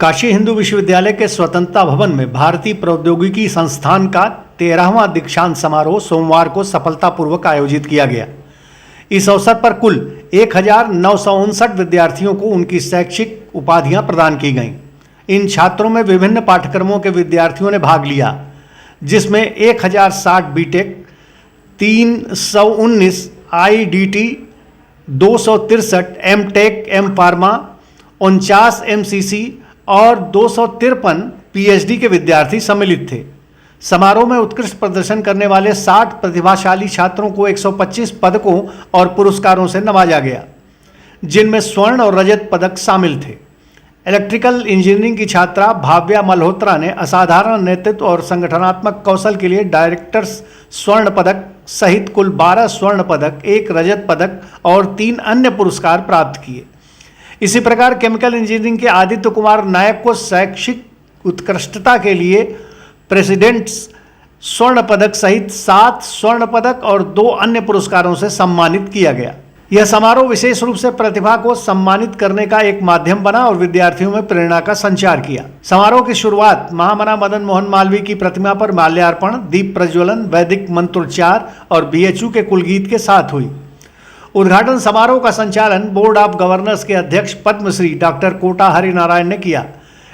काशी हिंदू विश्वविद्यालय के स्वतंत्रता भवन में भारतीय प्रौद्योगिकी संस्थान का 13वां दीक्षांत समारोह सोमवार को सफलतापूर्वक आयोजित किया गया। इस अवसर पर कुल 1959 विद्यार्थियों को उनकी शैक्षिक उपाधियां प्रदान की गईं। इन छात्रों में विभिन्न पाठ्यक्रमों के विद्यार्थियों ने भाग लिया, जिसमें 1060 BTech, 319 IDT, 263 MTech M pharma, 49 MCC और 253 पीएचडी के विद्यार्थी सम्मिलित थे। समारोह में उत्कृष्ट प्रदर्शन करने वाले 60 प्रतिभाशाली छात्रों को 125 पदकों और पुरस्कारों से नवाजा गया, जिनमें स्वर्ण और रजत पदक शामिल थे। इलेक्ट्रिकल इंजीनियरिंग की छात्रा भाव्या मल्होत्रा ने असाधारण नेतृत्व और संगठनात्मक कौशल के लिए डायरेक्टर्स स्वर्ण पदक सहित कुल 12 स्वर्ण पदक, 1 रजत पदक और 3 अन्य पुरस्कार प्राप्त किए। इसी प्रकार केमिकल इंजीनियरिंग के आदित्य कुमार नायक को शैक्षिक उत्कृष्टता के लिए प्रेसिडेंट्स स्वर्ण पदक सहित 7 स्वर्ण पदक और 2 अन्य पुरस्कारों से सम्मानित किया गया। यह समारोह विशेष रूप से प्रतिभा को सम्मानित करने का एक माध्यम बना और विद्यार्थियों में प्रेरणा का संचार किया। समारोह की शुरुआत महामना मदन मोहन मालवीय की प्रतिमा पर माल्यार्पण, दीप प्रज्वलन, वैदिक मंत्रोच्चार और बीएचयू के कुलगीत के साथ हुई। उद्घाटन समारोह का संचालन बोर्ड ऑफ गवर्नर्स के अध्यक्ष पद्मश्री डॉक्टर कोटा हरिनारायण ने किया।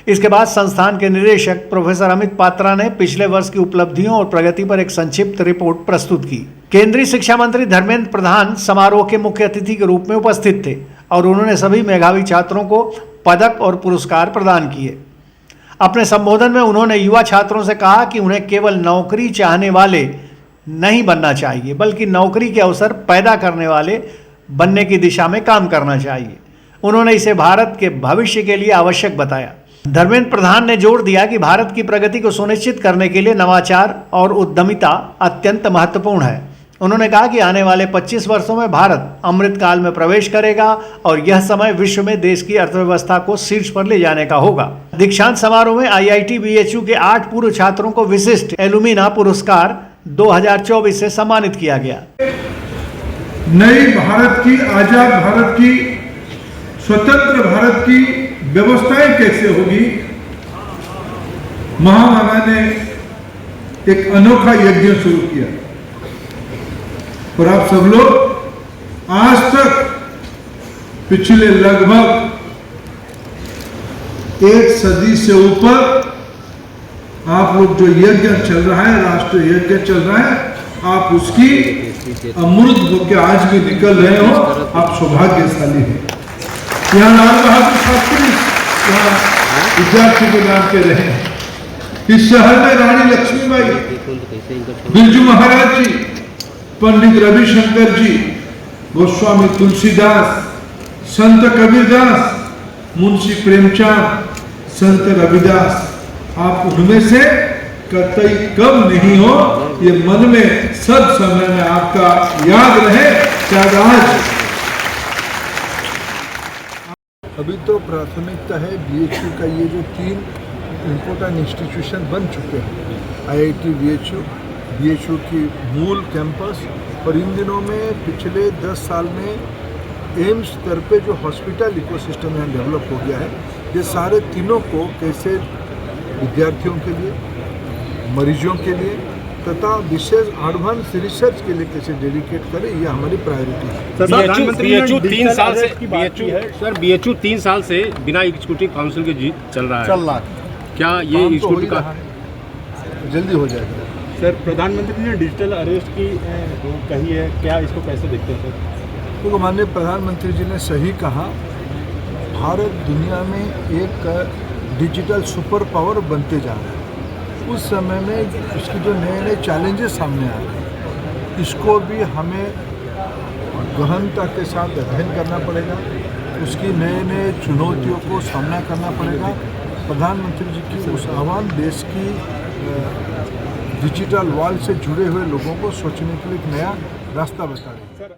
इसके बाद संस्थान के निदेशक प्रोफेसर अमित पात्रा ने पिछले वर्ष की उपलब्धियों और प्रगति पर एक संक्षिप्त रिपोर्ट प्रस्तुत की। केंद्रीय शिक्षा मंत्री धर्मेंद्र प्रधान समारोह के मुख्य अतिथि के रूप में उपस्थित थे और उन्होंने सभी मेधावी छात्रों को पदक और पुरस्कार प्रदान किए। अपने संबोधन में उन्होंने युवा छात्रों से कहा कि उन्हें केवल नौकरी चाहने वाले नहीं बनना चाहिए, बल्कि नौकरी के अवसर पैदा करने वाले बनने की दिशा में काम करना चाहिए। उन्होंने इसे भारत के भविष्य के लिए आवश्यक बताया। धर्मेंद्र प्रधान ने जोर दिया कि भारत की प्रगति को सुनिश्चित करने के लिए नवाचार और उद्यमिता अत्यंत महत्वपूर्ण है। उन्होंने कहा कि आने वाले 25 वर्षों में भारत अमृत काल में प्रवेश करेगा और यह समय विश्व में देश की अर्थव्यवस्था को शीर्ष पर ले जाने का होगा। दीक्षांत समारोह में आईआईटी बीएचयू के 8 पूर्व छात्रों को विशिष्ट एलुमिना पुरस्कार 2024 से सम्मानित किया गया। नई भारत की, आजाद भारत की, स्वतंत्र भारत की व्यवस्थाएं कैसे होगी, महामना ने एक अनोखा यज्ञ शुरू किया और आप सब लोग आज तक पिछले लगभग 1 सदी से ऊपर आप लोग जो यज्ञ चल रहा है, राष्ट्रीय यज्ञ चल रहा है, आप उसकी अमृत होकर आज भी निकल रहे हो, आप सौभाग्यशाली हैं। यहाँ लाल बहादुर शास्त्री विद्यार्थी के नाम के रहे। इस शहर में रानी लक्ष्मीबाई, बिरजू महाराज जी, पंडित रविशंकर जी, गोस्वामी तुलसीदास, संत कबीरदास, मुंशी प्रेमचंद, संत रविदास, आप उनमें से कतई कम नहीं हो। ये मन में सब समय में आपका याद रहे। शायद आज अभी तो प्राथमिकता है बीएचयू का, ये जो 3 इम्पोर्टेंट इंस्टीट्यूशन बन चुके हैं, आईआईटी बीएचयू की मूल कैंपस, और इन दिनों में पिछले 10 साल में एम्स स्तर पे जो हॉस्पिटल इकोसिस्टम यहाँ डेवलप हो गया है, ये सारे तीनों को कैसे विद्यार्थियों के लिए, मरीजों के लिए तथा विशेष एडवांस रिसर्च के लिए कैसे डेडिकेट करें, ये हमारी प्रायोरिटी है। बीएचयू 3 साल से बिना एग्जीक्यूटिव काउंसिल के चल रहा है। क्या ये एग्जीक्यूटिव का जल्दी हो जाएगा? सर, प्रधानमंत्री ने डिजिटल अरेस्ट की कही है, क्या इसको कैसे देखते हैं सर? तो माननीय प्रधानमंत्री जी ने सही कहा, भारत दुनिया में एक डिजिटल सुपर पावर बनते जा रहा है। उस समय में इसकी जो नए चैलेंजेस सामने आ रहे हैं, इसको भी हमें गहनता के साथ अध्ययन करना पड़ेगा, उसकी नए चुनौतियों को सामना करना पड़ेगा। प्रधानमंत्री जी की उस आह्वान देश की डिजिटल वर्ल्ड से जुड़े हुए लोगों को सोचने के लिए एक नया रास्ता बता रही है।